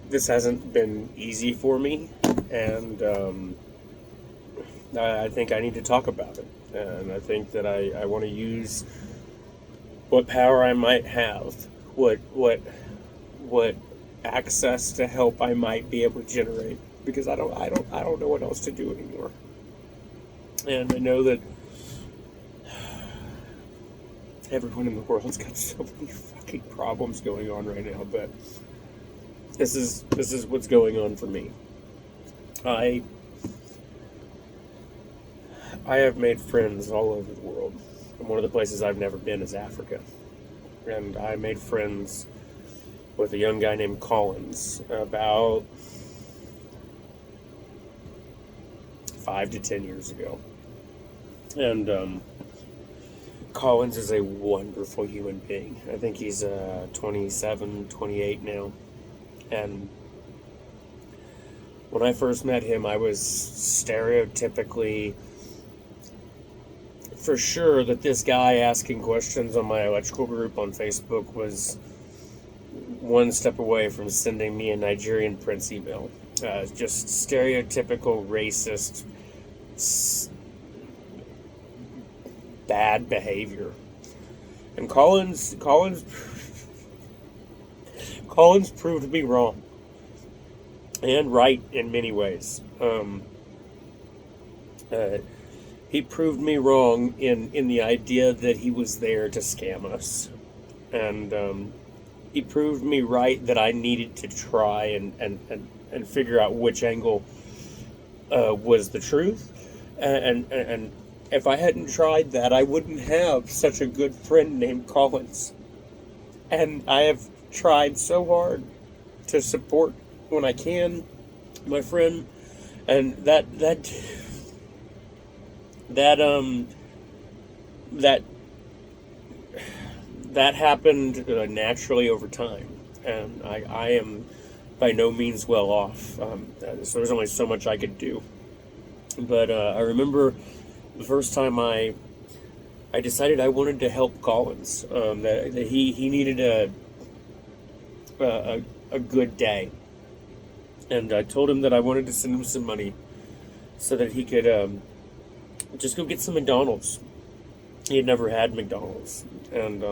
this hasn't been easy for me, and I think I need to talk about it. And I think that I want to use what power I might have, what access to help I might be able to generate, because I don't know what else to do anymore. And I know that everyone in the world's got so many fucking problems going on right now, but this is what's going on for me. I have made friends all over the world. And one of the places I've never been is Africa. And I made friends with a young guy named Collins about 5 to 10 years ago. And Collins is a wonderful human being. I think he's 27, 28 now. And when I first met him, I was stereotypically for sure that this guy asking questions on my electrical group on Facebook was one step away from sending me a Nigerian Prince email. Just stereotypical racist, bad behavior. And Collins proved me wrong. And right in many ways. He proved me wrong in the idea that he was there to scam us. And he proved me right that I needed to try and figure out which angle was the truth. And if I hadn't tried that, I wouldn't have such a good friend named Collins. And I have tried so hard to support when I can my friend, and that happened naturally over time, and I am by no means well off. So there's only so much I could do. But I remember the first time I decided I wanted to help Collins. That he needed a good day, and I told him that I wanted to send him some money so that he could just go get some McDonald's. He had never had McDonald's, and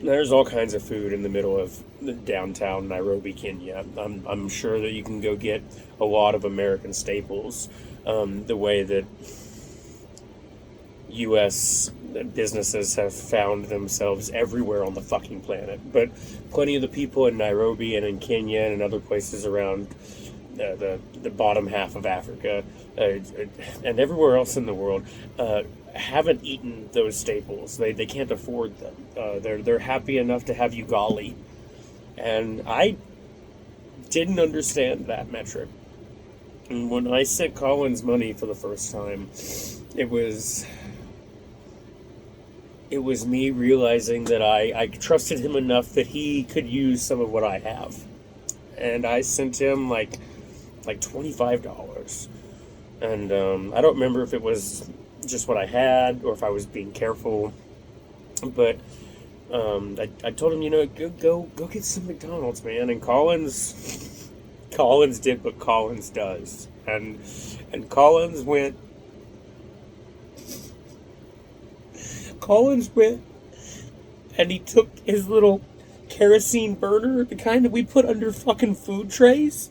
there's all kinds of food in the middle of the downtown Nairobi, Kenya. I'm sure that you can go get a lot of American staples, the way that U.S. businesses have found themselves everywhere on the fucking planet. But plenty of the people in Nairobi and in Kenya and in other places around the bottom half of Africa and everywhere else in the world haven't eaten those staples. They can't afford them. They're happy enough to have ugali, and I didn't understand that metric. And when I sent Collins money for the first time, it was me realizing that I trusted him enough that he could use some of what I have, and I sent him like $25, and I don't remember if it was just what I had or if I was being careful, but I told him, go get some McDonald's, man. And Collins did what Collins does, and Collins went and he took his little kerosene burner, the kind that we put under fucking food trays,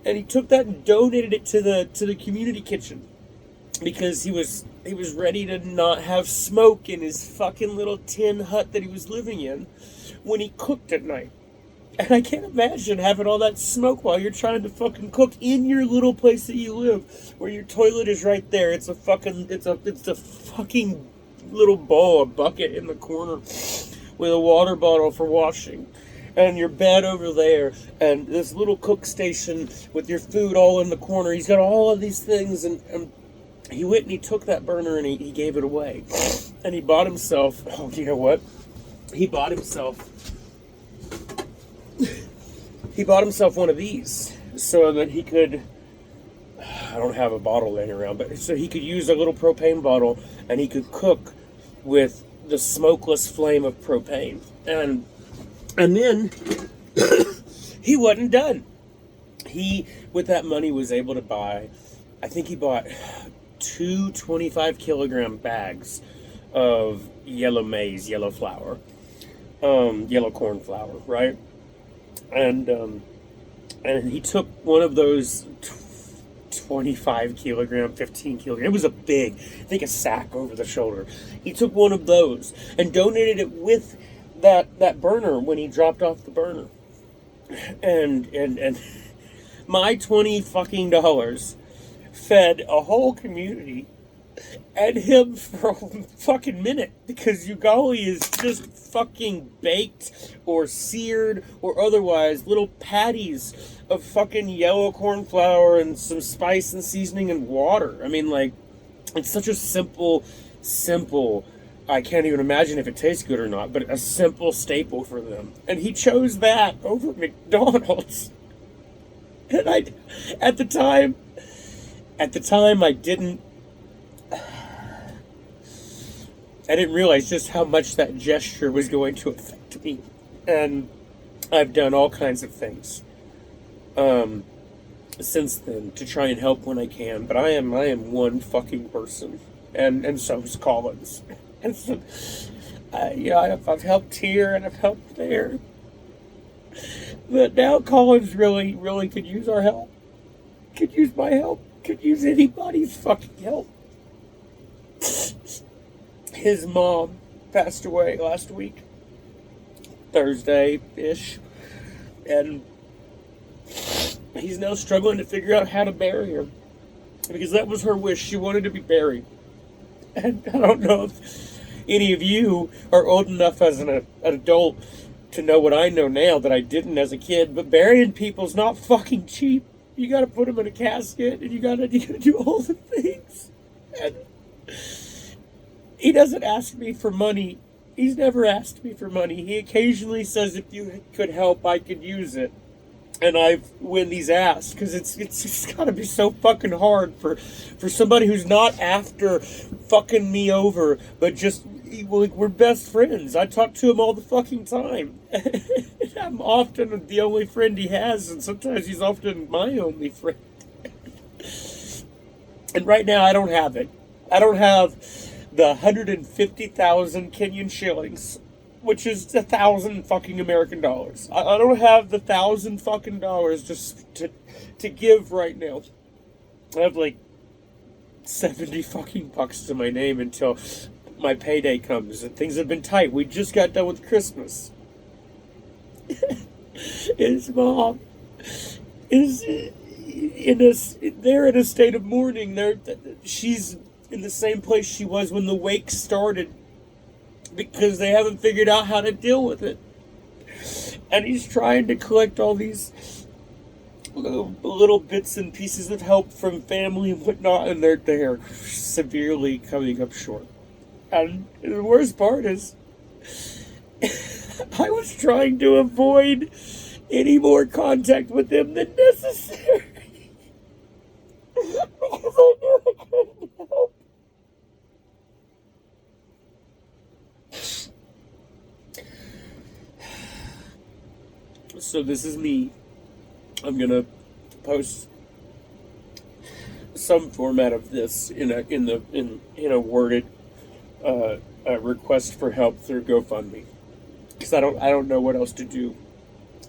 and he took that and donated it to the community kitchen, because he was ready to not have smoke in his fucking little tin hut that he was living in when he cooked at night. And I can't imagine having all that smoke while you're trying to fucking cook in your little place that you live, where your toilet is right there. It's a fucking little bowl, a bucket in the corner with a water bottle for washing, and your bed over there, and this little cook station with your food all in the corner. He's got all of these things, and he went and he took that burner and he gave it away, and he bought himself, oh, you know what? He bought himself one of these so that he could, I don't have a bottle laying around, but so he could use a little propane bottle and he could cook with the smokeless flame of propane. And then he wasn't done. He, with that money, was able to buy, I think he bought two 25-kilogram bags of yellow maize, yellow flour, yellow corn flour, right? And he took one of those 25 kilogram, 15 kilogram. It was a big, I think a sack over the shoulder. He took one of those and donated it with that burner when he dropped off the burner. And my 20 fucking dollars fed a whole community and him for a fucking minute, because ugali is just fucking baked or seared or otherwise little patties of fucking yellow corn flour and some spice and seasoning and water. I mean, like, it's such a simple, I can't even imagine if it tastes good or not, but a simple staple for them. And he chose that over McDonald's. And at the time I didn't realize just how much that gesture was going to affect me. And I've done all kinds of things since then to try and help when I can. But I am one fucking person, and so is Collins. And so, I've helped here and I've helped there. But now Collins really could use our help. Could use my help. Could use anybody's fucking help. His mom passed away last week, Thursday-ish, and he's now struggling to figure out how to bury her, because that was her wish. She wanted to be buried. And I don't know if any of you are old enough as an adult to know what I know now that I didn't as a kid, but burying people's not fucking cheap. You gotta put them in a casket, and you gotta do all the things. And he doesn't ask me for money. He's never asked me for money. He occasionally says, if you could help, I could use it. And when he's asked, because it's gotta be so fucking hard for somebody who's not after fucking me over, but just, we're best friends. I talk to him all the fucking time. I'm often the only friend he has, and sometimes he's often my only friend. And right now, I don't have it. I don't have the 150,000 Kenyan shillings, which is 1,000 fucking American dollars. I don't have the 1,000 fucking dollars just to give right now. I have like 70 fucking bucks to my name until my payday comes, and things have been tight. We just got done with Christmas. His mom is they're in a state of mourning. She's in the same place she was when the wake started, because they haven't figured out how to deal with it. And he's trying to collect all these little bits and pieces of help from family and whatnot, and they're severely coming up short. And the worst part is, I was trying to avoid any more contact with him than necessary. Because I knew I couldn't help. So this is me. I'm gonna post some format of this in a worded request for help through GoFundMe, because I don't know what else to do.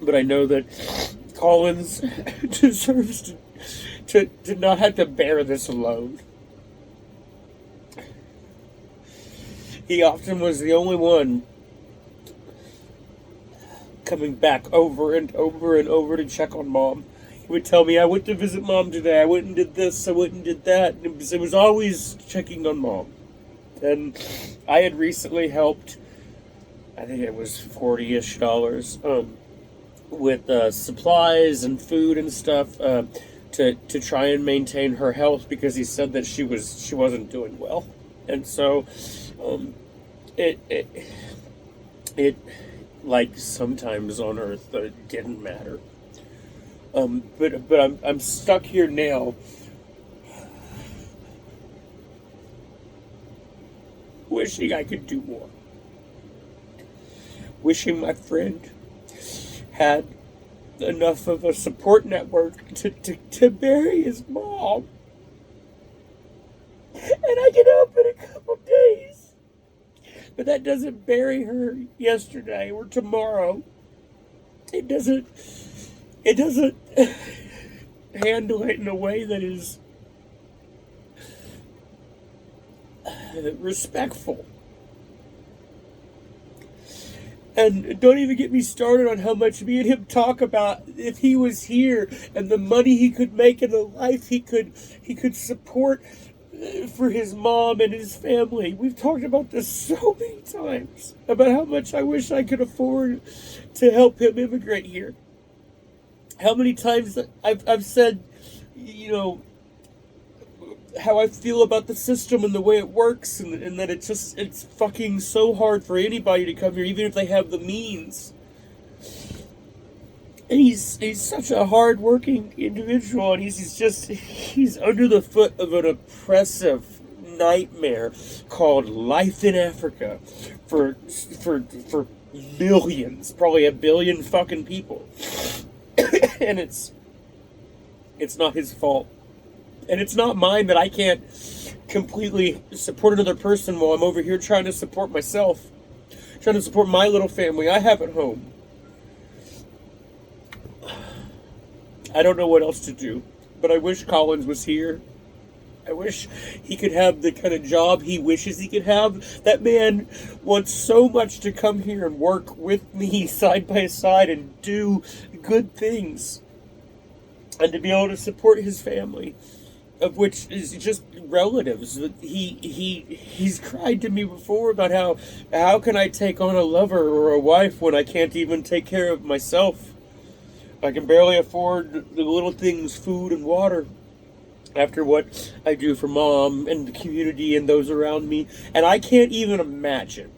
But I know that Collins deserves to not have to bear this alone. He often was the only one coming back over and over and over to check on Mom. He would tell me, I went to visit Mom today, I went and did this, I went and did that. And it was always checking on Mom. And I had recently helped, I think it was $40-ish, with supplies and food and stuff, to try and maintain her health, because he said that she wasn't doing well. And so it like sometimes on Earth, it didn't matter. But I'm stuck here now, wishing I could do more. Wishing my friend had enough of a support network to bury his mom. And I can help in a couple days. But that doesn't bury her yesterday or tomorrow. It doesn't handle it in a way that is respectful. And don't even get me started on how much me and him talk about if he was here and the money he could make and the life he could support for his mom and his family. We've talked about this so many times, about how much I wish I could afford to help him immigrate here. How many times I've said, you know, how I feel about the system and the way it works, and that it's fucking so hard for anybody to come here, even if they have the means. And he's such a hard-working individual, and he's under the foot of an oppressive nightmare called life in Africa for millions, probably 1 billion fucking people. And it's not his fault. And it's not mine that I can't completely support another person while I'm over here trying to support myself, trying to support my little family I have at home. I don't know what else to do, but I wish Collins was here. I wish he could have the kind of job he wishes he could have. That man wants so much to come here and work with me side by side and do good things. And to be able to support his family, of which is just relatives. He's cried to me before about how can I take on a lover or a wife when I can't even take care of myself? I can barely afford the little things, food and water, after what I do for mom and the community and those around me. And I can't even imagine,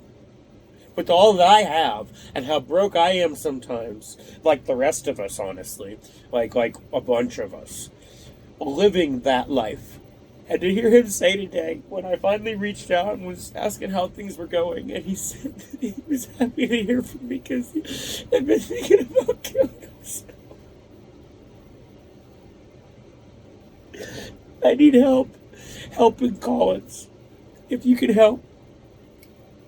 with all that I have and how broke I am sometimes, like the rest of us, honestly, like a bunch of us, living that life. And to hear him say today, when I finally reached out and was asking how things were going, and he said that he was happy to hear from me because he had been thinking about killing himself. I need helping Collins. If you can help,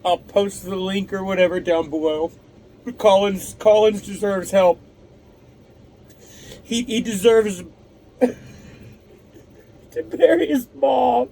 I'll post the link or whatever down below. But Collins deserves help. He deserves to bury his mom.